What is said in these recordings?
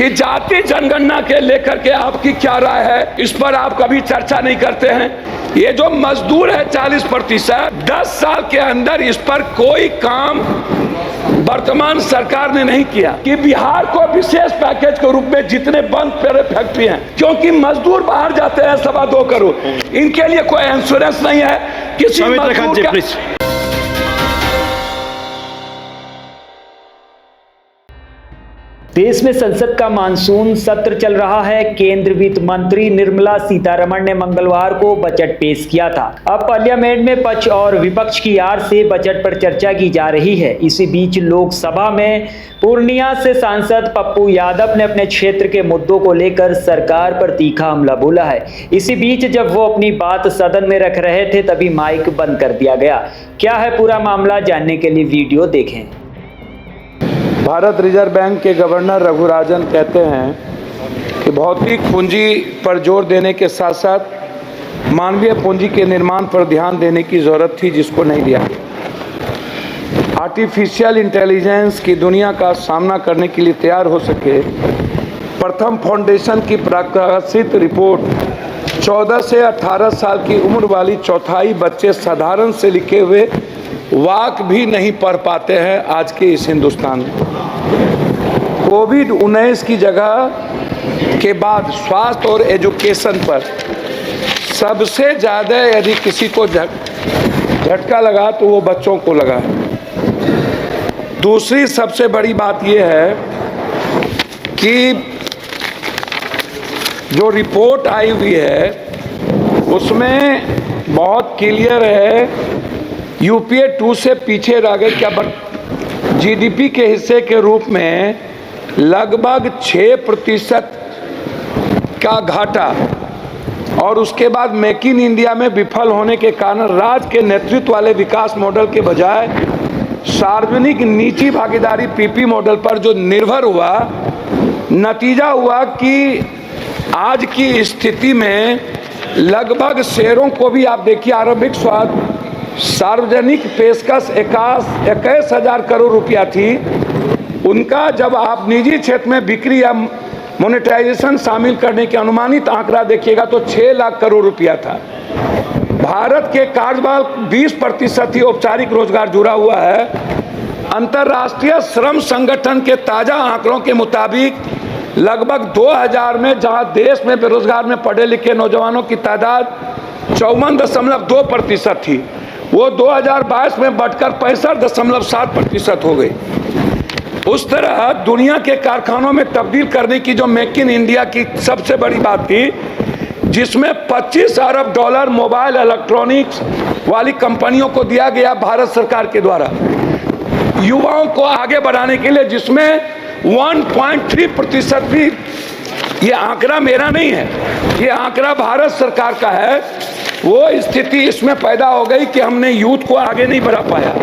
कि जाति जनगणना के लेकर के आपकी क्या राय है, इस पर आप कभी चर्चा नहीं करते हैं। ये जो मजदूर है 40%, 10 साल के अंदर इस पर कोई काम वर्तमान सरकार ने नहीं किया कि बिहार को विशेष पैकेज के रूप में जितने बंद पड़े फैक्ट्री हैं, क्योंकि मजदूर बाहर जाते हैं 2.25 करोड़, इनके लिए कोई इंश्योरेंस नहीं है किसी मजदूर का। देश में संसद का मानसून सत्र चल रहा है। केंद्रीय वित्त मंत्री निर्मला सीतारमण ने मंगलवार को बजट पेश किया था। अब पार्लियामेंट में पक्ष और विपक्ष की आड़ से बजट पर चर्चा की जा रही है। इसी बीच लोकसभा में पूर्णिया से सांसद पप्पू यादव ने अपने क्षेत्र के मुद्दों को लेकर सरकार पर तीखा हमला बोला है। इसी बीच जब वो अपनी बात सदन में रख रहे थे तभी माइक बंद कर दिया गया। क्या है पूरा मामला, जानने के लिए वीडियो देखें। भारत रिजर्व बैंक के गवर्नर रघुराजन कहते हैं कि भौतिक पूंजी पर जोर देने के साथ साथ मानवीय पूंजी के निर्माण पर ध्यान देने की जरूरत थी, जिसको नहीं दिया। आर्टिफिशियल इंटेलिजेंस की दुनिया का सामना करने के लिए तैयार हो सके, प्रथम फाउंडेशन की प्रकाशित रिपोर्ट 14 से 18 साल की उम्र वाली चौथाई बच्चे साधारण से लिखे हुए वाक भी नहीं पढ़ पाते हैं आज के इस हिंदुस्तान में। कोविड-19 की जगह के बाद स्वास्थ्य और एजुकेशन पर सबसे ज़्यादा यदि किसी को झटका लगा तो वो बच्चों को लगा है। दूसरी सबसे बड़ी बात ये है कि जो रिपोर्ट आई हुई है उसमें बहुत क्लियर है, यूपीए 2 से पीछे रह गए। क्या जीडीपी के हिस्से के रूप में लगभग 6% का घाटा, और उसके बाद मेक इन इंडिया में विफल होने के कारण राज्य के नेतृत्व वाले विकास मॉडल के बजाय सार्वजनिक निजी भागीदारी पीपी मॉडल पर जो निर्भर हुआ, नतीजा हुआ कि आज की स्थिति में लगभग शेयरों को भी आप देखिए, आरंभिक सार्वजनिक पेशकश 21,000 करोड़ रुपया थी, उनका जब आप निजी क्षेत्र में बिक्री या मोनेटाइजेशन शामिल करने के अनुमानित आंकड़ा देखिएगा तो 6 लाख करोड़ रुपया था। भारत के कार्यबल 20% ही औपचारिक रोजगार जुड़ा हुआ है। अंतर्राष्ट्रीय श्रम संगठन के ताजा आंकड़ों के मुताबिक लगभग 2000 में जहां देश में बेरोजगार में पढ़े लिखे नौजवानों की तादाद 54.2% थी, वो 2022 में बढ़कर 65.7% हो गई। उस तरह दुनिया के कारखानों में तब्दील करने की जो मेक इन इंडिया की सबसे बड़ी बात थी, जिसमें 25 अरब डॉलर मोबाइल इलेक्ट्रॉनिक्स वाली कंपनियों को दिया गया भारत सरकार के द्वारा युवाओं को आगे बढ़ाने के लिए, जिसमें 1.3% भी, ये आंकड़ा मेरा नहीं है, ये आंकड़ा भारत सरकार का है, वो स्थिति इसमें पैदा हो गई कि हमने यूथ को आगे नहीं बढ़ा पाया।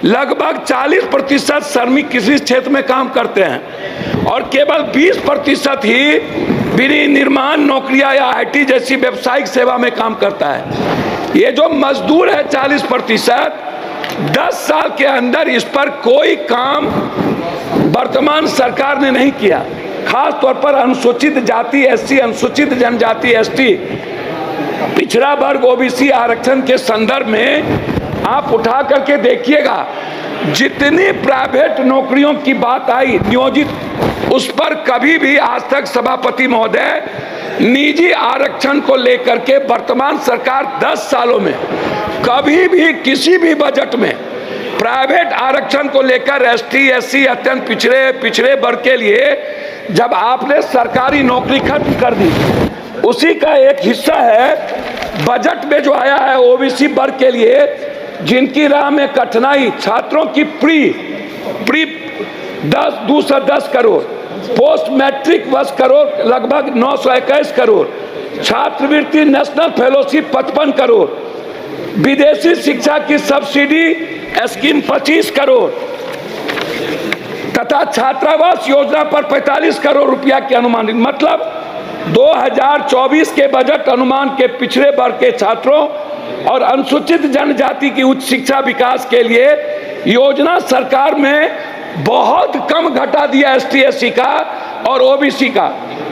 लगभग 40% श्रमिक किसी क्षेत्र में काम करते हैं और केवल 20% ही विनिर्माण नौकरियां या आईटी जैसी व्यावसायिक सेवा में काम करता है। ये जो मजदूर है 40%, 10 साल के अंदर इस पर कोई काम वर्तमान सरकार ने नहीं किया। खास तौर पर अनुसूचित जाति एससी, अनुसूचित जनजाति एसटी, पिछड़ा वर्ग ओबीसी आरक्षण के संदर्भ में आप उठा करके देखिएगा, जितनी प्राइवेट नौकरियों की बात आई नियोजित, उस पर कभी भी आज तक सभापति महोदय निजी आरक्षण को लेकर के वर्तमान सरकार 10 सालों में कभी भी किसी भी बजट में प्राइवेट आरक्षण को लेकर एसटी एससी अत्यंत पिछड़े वर्ग के लिए जब आपने सरकारी नौकरी खत्म कर दी, उसी का एक हिस्सा है बजट में जो आया है ओबीसी वर्ग के लिए, जिनकी राह में कठिनाई, छात्रों की pre 210 crore, post matric 10 crore, लगभग 921 करोड़, छात्रवृत्ति नेशनल फेलोशिप 55 करोड़, विदेशी शिक्षा की सब्सिडी स्कीम 25 करोड़ तथा छात्रावास योजना पर 45 करोड़ रुपया के अनुमानित, मतलब 2024 के बजट अनुमान के पिछड़े वर्ग के छात्रों और अनुसूचित जनजाति की उच्च शिक्षा विकास के लिए योजना सरकार में बहुत कम घटा दिया एसटी एससी का, और ओबीसी का।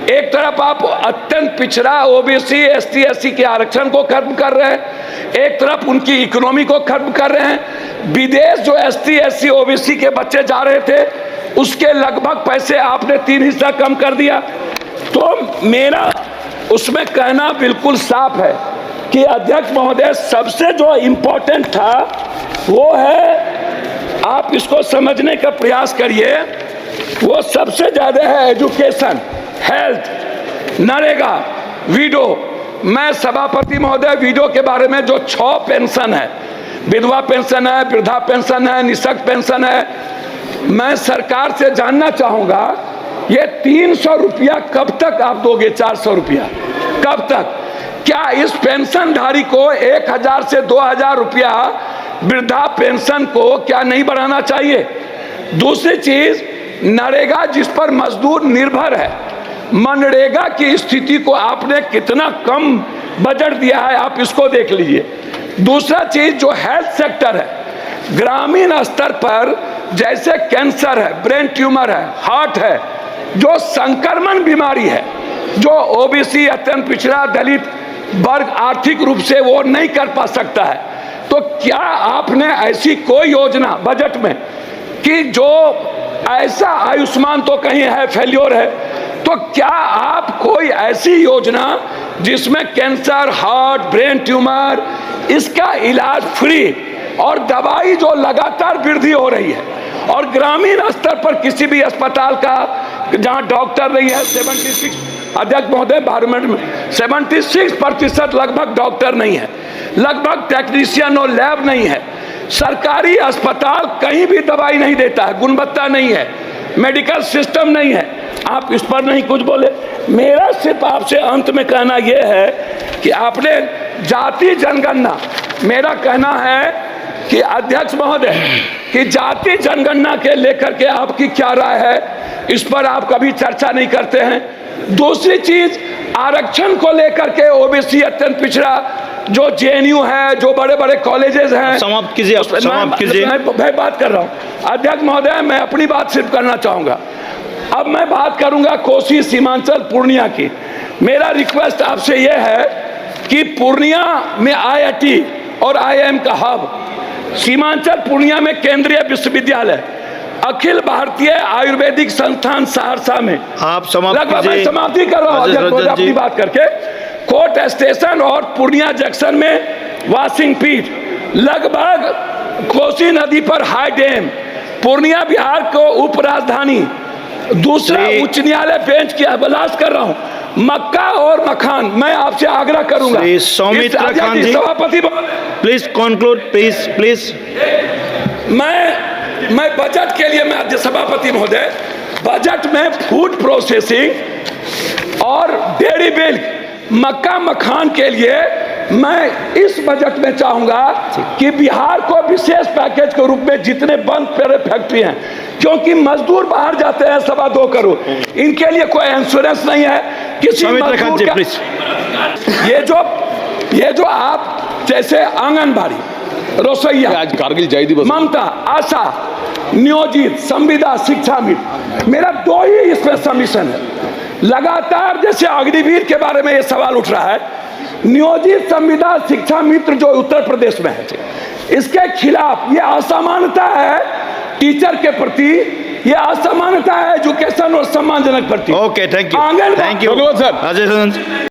एक तरफ आप अत्यंत पिछड़ा ओबीसी एसटी एससी के आरक्षण को खत्म कर रहे हैं, एक तरफ उनकी इकोनॉमी को खत्म कर रहे हैं। विदेश जो एसटी एससी ओबीसी के बच्चे जा रहे थे उसके लगभग पैसे आपने 3 हिस्सा कम कर दिया। तो मेरा उसमें कहना बिल्कुल साफ है कि अध्यक्ष महोदय सबसे जो इम्पोर्टेंट था वो है, आप इसको समझने का प्रयास करिए, वो सबसे ज्यादा है एजुकेशन, हेल्थ, नरेगा, विडो। मैं सभापति महोदय विडो के बारे में जो 6 पेंशन है, विधवा पेंशन है, वृद्धा पेंशन है, निःशक्त पेंशन है, मैं सरकार से जानना चाहूंगा ये 300 रुपया कब तक आप दोगे? 400 रुपया कब तक? क्या इस पेंशनधारी को 1000 से 2000 रुपया वृद्धा पेंशन को क्या नहीं बढ़ाना चाहिए? दूसरी चीज, नरेगा जिस पर मजदूर निर्भर है, मनरेगा की स्थिति को आपने कितना कम बजट दिया है, आप इसको देख लीजिए। दूसरा चीज जो हेल्थ सेक्टर है, ग्रामीण स्तर पर जैसे कैंसर है, ब्रेन ट्यूमर है, हार्ट है, जो संक्रमण बीमारी है, जो ओबीसी अत्यंत पिछड़ा दलित वर्ग आर्थिक रूप से वो नहीं कर पा सकता है, तो क्या आपने ऐसी कोई योजना बजट में कि जो ऐसा, आयुष्मान तो कहीं है फेल्योर है, तो क्या आप कोई ऐसी योजना जिसमें कैंसर, हार्ट, ब्रेन ट्यूमर, इसका इलाज फ्री और दवाई जो लगातार वृद्धि हो रही है, और ग्रामीण स्तर पर किसी भी अस्पताल का जहां डॉक्टर नहीं है, 76 अध्यक्ष महोदय 12 मिनट में 76% लगभग डॉक्टर नहीं है, लगभग टेक्नीशियन और लैब नहीं है, सरकारी अस्पताल कहीं भी दवाई नहीं देता है, गुणवत्ता नहीं है, मेडिकल सिस्टम नहीं है, आप इस पर नहीं कुछ बोले। मेरा सिर्फ आपसे अंत में कहना यह है कि आपने जाति जनगणना, मेरा कहना है कि अध्यक्ष महोदय कि जाति जनगणना के लेकर के आपकी क्या राय है, इस पर आप कभी चर्चा नहीं करते हैं। दूसरी चीज, आरक्षण को लेकर के ओबीसी अत्यंत पिछड़ा जो जेएनयू है, जो बड़े बड़े कॉलेजेस हैं, समाप्त कीजिए, समाप्त कीजिए। मैं बात कर रहा हूं अध्यक्ष महोदय, मैं अपनी बात सिर्फ करना चाहूंगा। अब मैं बात करूंगा कोसी, सीमांचल, पूर्णिया की। मेरा रिक्वेस्ट आपसे यह है कि पूर्णिया में आईआईटी और आईआईएम का हब, सीमांचल पूर्णिया में केंद्रीय विश्वविद्यालय, अखिल भारतीय आयुर्वेदिक संस्थान सहरसा में, आप समाप्ति कर रहा हूं अपनी बात करके, कोर्ट स्टेशन और पूर्णिया जंक्शन में वॉशिंग पीठ, लगभग कोसी नदी पर हाई डैम, पूर्णिया बिहार को उप राजधानी, दूसरा उच्च न्यायालय बेंच की अभिलाष कर रहा हूं, मक्का और मखान। मैं आपसे आग्रह करूंगा सौमित्र खान जी, सभापति प्लीज कंक्लूड, प्लीज। मैं बजट के लिए, मैं सभापति महोदय, बजट में फूड प्रोसेसिंग और डेयरी मिल्क, मक्का मखान के लिए मैं इस बजट में चाहूंगा कि बिहार को विशेष पैकेज के रूप में जितने बंद पड़े फैक्ट्री हैं, क्योंकि मजदूर बाहर जाते हैं 2.25 करोड़, इनके लिए कोई इंश्योरेंस नहीं है किसी मजदूर का। ये जो आप जैसे आंगनबाड़ी, रसोईया, आज कारगिल जाए दिवस, ममता, आशा, नियोजित, संविदा, शिक्षा मित्र, मेरा 2 ही इसमें सबमिशन है। लगातार जैसे अग्निवीर के बारे में ये सवाल उठ रहा है, नियोजित संविदा शिक्षा मित्र जो उत्तर प्रदेश में है, इसके खिलाफ ये असमानता है टीचर के प्रति, ये असमानता है एजुकेशन और सम्मानजनक प्रति। Okay, thank you, anganwadi thank you sir.